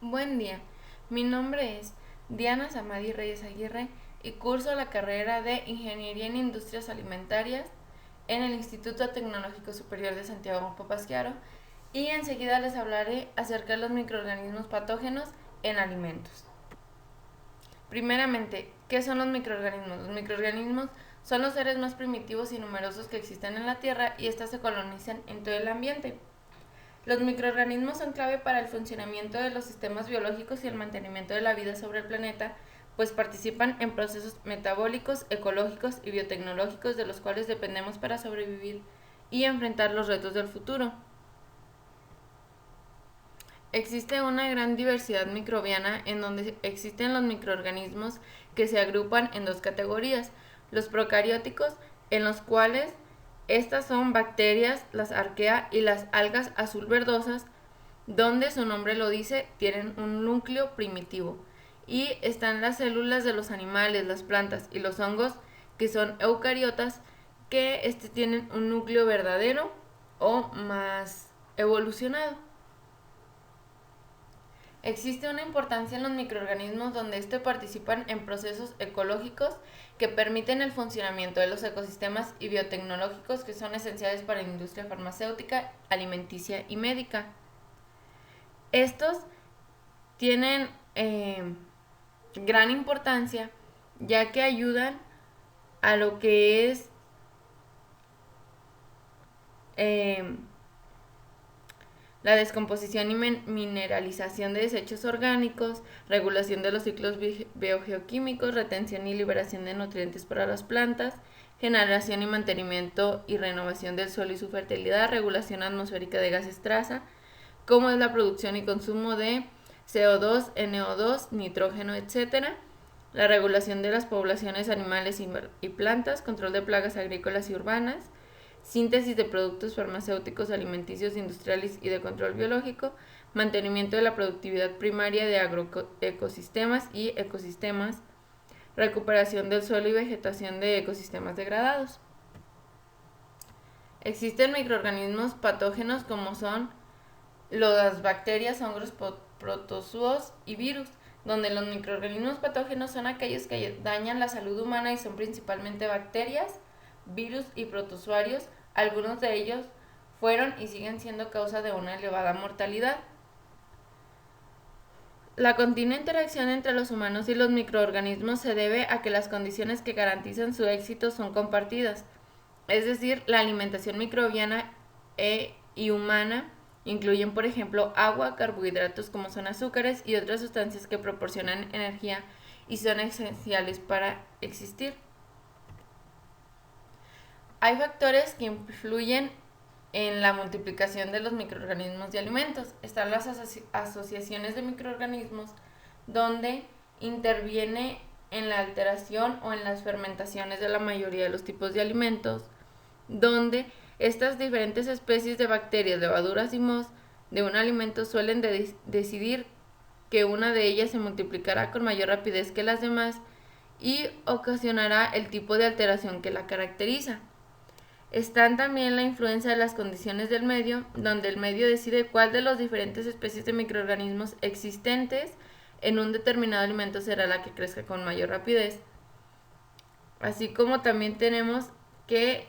Buen día, mi nombre es Diana Samadi Reyes Aguirre y curso la carrera de Ingeniería en Industrias Alimentarias en el Instituto Tecnológico Superior de Santiago Papasquiaro y enseguida les hablaré acerca de los microorganismos patógenos en alimentos. Primeramente, ¿qué son los microorganismos? Los microorganismos son los seres más primitivos y numerosos que existen en la Tierra y estos se colonizan en todo el ambiente. Los microorganismos son clave para el funcionamiento de los sistemas biológicos y el mantenimiento de la vida sobre el planeta, pues participan en procesos metabólicos, ecológicos y biotecnológicos de los cuales dependemos para sobrevivir y enfrentar los retos del futuro. Existe una gran diversidad microbiana en donde existen los microorganismos que se agrupan en dos categorías, los procarióticos, en los cuales estas son bacterias, las arquea y las algas azul verdosas, donde su nombre lo dice, tienen un núcleo primitivo. Y están las células de los animales, las plantas y los hongos, que son eucariotas, que tienen un núcleo verdadero o más evolucionado. Existe una importancia en los microorganismos donde participan en procesos ecológicos que permiten el funcionamiento de los ecosistemas y biotecnológicos que son esenciales para la industria farmacéutica, alimenticia y médica. Estos tienen gran importancia ya que ayudan a lo que es eh, la descomposición y mineralización de desechos orgánicos, regulación de los ciclos biogeoquímicos, retención y liberación de nutrientes para las plantas, generación y mantenimiento y renovación del suelo y su fertilidad, regulación atmosférica de gases traza, como es la producción y consumo de CO2, NO2, nitrógeno, etc., la regulación de las poblaciones animales y plantas, control de plagas agrícolas y urbanas, síntesis de productos farmacéuticos, alimenticios, industriales y de control biológico, mantenimiento de la productividad primaria de agroecosistemas y ecosistemas, recuperación del suelo y vegetación de ecosistemas degradados. Existen microorganismos patógenos como son las bacterias, hongos, protozoos y virus, donde los microorganismos patógenos son aquellos que dañan la salud humana y son principalmente bacterias, virus y protozoarios. Algunos de ellos fueron y siguen siendo causa de una elevada mortalidad. La continua interacción entre los humanos y los microorganismos se debe a que las condiciones que garantizan su éxito son compartidas, es decir, la alimentación microbiana y humana incluyen, por ejemplo, agua, carbohidratos como son azúcares y otras sustancias que proporcionan energía y son esenciales para existir. Hay factores que influyen en la multiplicación de los microorganismos y alimentos. Están las asociaciones de microorganismos, donde interviene en la alteración o en las fermentaciones de la mayoría de los tipos de alimentos, donde estas diferentes especies de bacterias, levaduras y mohos de un alimento suelen decidir que una de ellas se multiplicará con mayor rapidez que las demás y ocasionará el tipo de alteración que la caracteriza. Están también la influencia de las condiciones del medio, donde el medio decide cuál de las diferentes especies de microorganismos existentes en un determinado alimento será la que crezca con mayor rapidez. Así como también tenemos que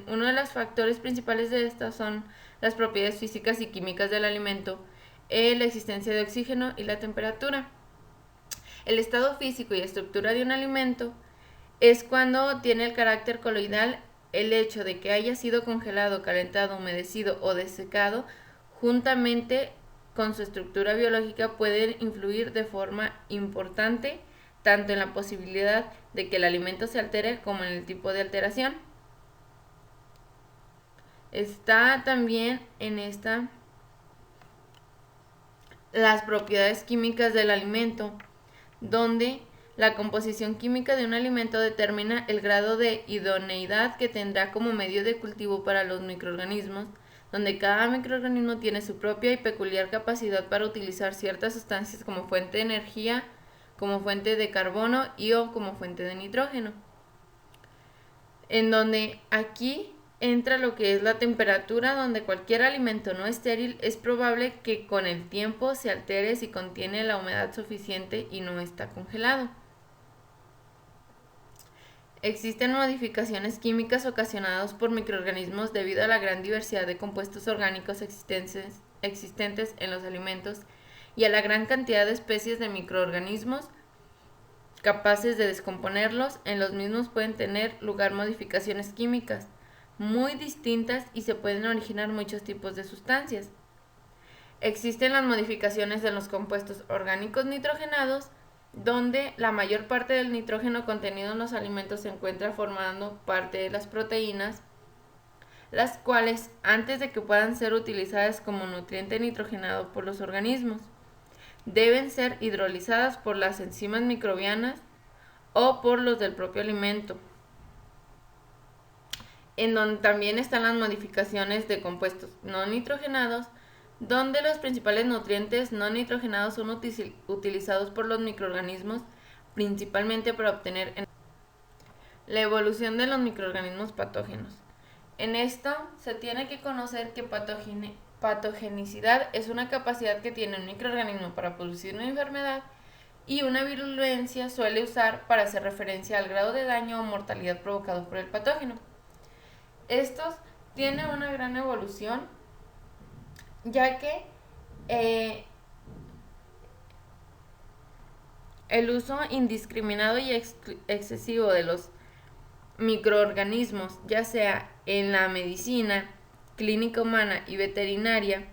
uno de los factores principales de estas son las propiedades físicas y químicas del alimento, la existencia de oxígeno y la temperatura. El estado físico y estructura de un alimento es cuando tiene el carácter coloidal. El hecho de que haya sido congelado, calentado, humedecido o desecado, juntamente con su estructura biológica, pueden influir de forma importante tanto en la posibilidad de que el alimento se altere como en el tipo de alteración. Está también en esta las propiedades químicas del alimento, donde la composición química de un alimento determina el grado de idoneidad que tendrá como medio de cultivo para los microorganismos, donde cada microorganismo tiene su propia y peculiar capacidad para utilizar ciertas sustancias como fuente de energía, como fuente de carbono y o como fuente de nitrógeno. En donde aquí entra lo que es la temperatura, donde cualquier alimento no estéril es probable que con el tiempo se altere si contiene la humedad suficiente y no está congelado. Existen modificaciones químicas ocasionadas por microorganismos debido a la gran diversidad de compuestos orgánicos existentes en los alimentos y a la gran cantidad de especies de microorganismos capaces de descomponerlos. En los mismos pueden tener lugar modificaciones químicas muy distintas y se pueden originar muchos tipos de sustancias. Existen las modificaciones de los compuestos orgánicos nitrogenados, donde la mayor parte del nitrógeno contenido en los alimentos se encuentra formando parte de las proteínas, las cuales, antes de que puedan ser utilizadas como nutriente nitrogenado por los organismos, deben ser hidrolizadas por las enzimas microbianas o por los del propio alimento, en donde también están las modificaciones de compuestos no nitrogenados, donde los principales nutrientes no nitrogenados son utilizados por los microorganismos principalmente para obtener la evolución de los microorganismos patógenos. En esto se tiene que conocer que patogenicidad es una capacidad que tiene un microorganismo para producir una enfermedad, y una virulencia suele usar para hacer referencia al grado de daño o mortalidad provocado por el patógeno. Estos tienen una gran evolución, ya que el uso indiscriminado y excesivo de los microorganismos, ya sea en la medicina, clínica humana y veterinaria,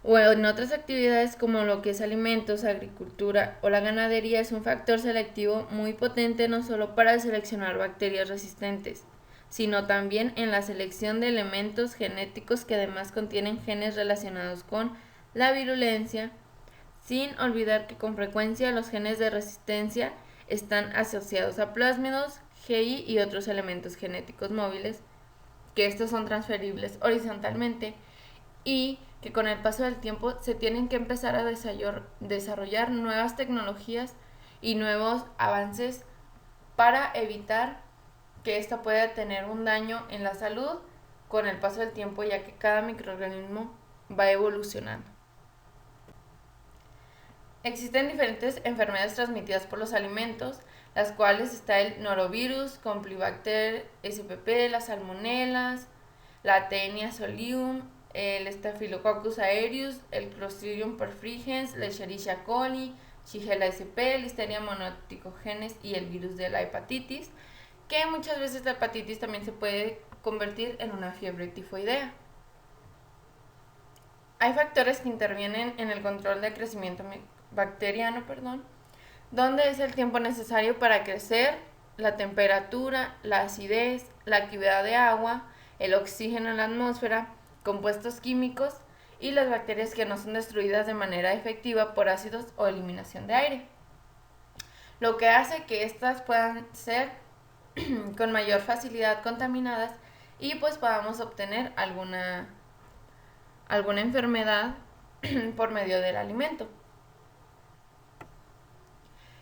o en otras actividades como lo que es alimentos, agricultura o la ganadería, es un factor selectivo muy potente no solo para seleccionar bacterias resistentes, sino también en la selección de elementos genéticos que además contienen genes relacionados con la virulencia, sin olvidar que con frecuencia los genes de resistencia están asociados a plásmidos, GI y otros elementos genéticos móviles, que estos son transferibles horizontalmente y que con el paso del tiempo se tienen que empezar a desarrollar nuevas tecnologías y nuevos avances para evitar que esta pueda tener un daño en la salud con el paso del tiempo, ya que cada microorganismo va evolucionando. Existen diferentes enfermedades transmitidas por los alimentos, las cuales está el norovirus, Campylobacter spp, las salmonelas, la Taenia solium, el Staphylococcus aureus, el Clostridium perfringens, la Escherichia coli, Shigella sp, Listeria monoticogenes y el virus de la hepatitis, que muchas veces la hepatitis también se puede convertir en una fiebre tifoidea. Hay factores que intervienen en el control del crecimiento bacteriano, donde es el tiempo necesario para crecer, la temperatura, la acidez, la actividad de agua, el oxígeno en la atmósfera, compuestos químicos y las bacterias que no son destruidas de manera efectiva por ácidos o eliminación de aire, lo que hace que estas puedan ser con mayor facilidad contaminadas y pues podamos obtener alguna enfermedad por medio del alimento.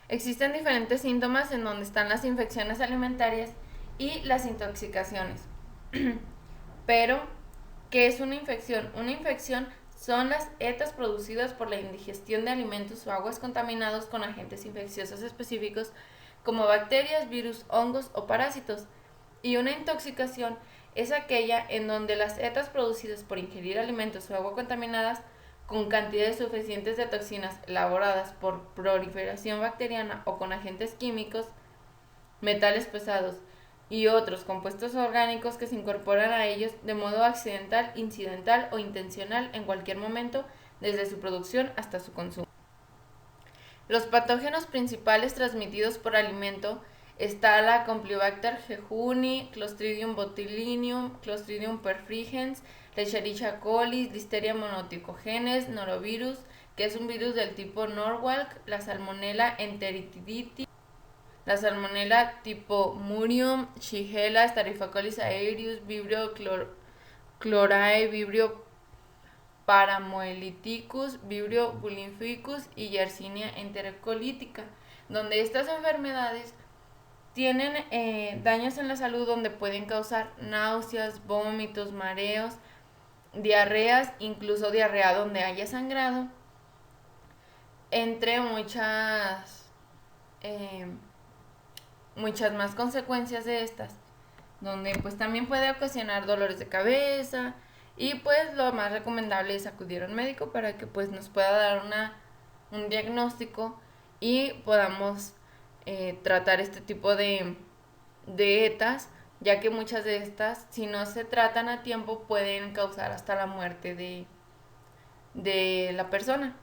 Existen diferentes síntomas en donde están las infecciones alimentarias y las intoxicaciones. Pero, ¿qué es una infección? Una infección son las ETAs producidas por la indigestión de alimentos o aguas contaminados con agentes infecciosos específicos como bacterias, virus, hongos o parásitos. Y una intoxicación es aquella en donde las ETAs producidas por ingerir alimentos o agua contaminadas con cantidades suficientes de toxinas elaboradas por proliferación bacteriana o con agentes químicos, metales pesados y otros compuestos orgánicos que se incorporan a ellos de modo accidental, incidental o intencional en cualquier momento, desde su producción hasta su consumo. Los patógenos principales transmitidos por alimento está la Campylobacter jejuni, Clostridium botulinum, Clostridium perfringens, la Escherichia coli, Listeria monoticogenes, norovirus, que es un virus del tipo Norwalk, la Salmonella enteritidis, la Salmonella tipo Murium, Shigella, Staphylococcus aureus, Vibrio chlorae, Vibrio paramoelyticus, Vibrio bullificus y Yersinia enterocolitica, donde estas enfermedades tienen daños en la salud donde pueden causar náuseas, vómitos, mareos, diarreas, incluso diarrea donde haya sangrado, entre eh, muchas más consecuencias de estas, donde pues también puede ocasionar dolores de cabeza y pues lo más recomendable es acudir a un médico para que pues nos pueda dar un diagnóstico y podamos tratar este tipo de ETAs, ya que muchas de estas, si no se tratan a tiempo, pueden causar hasta la muerte de la persona.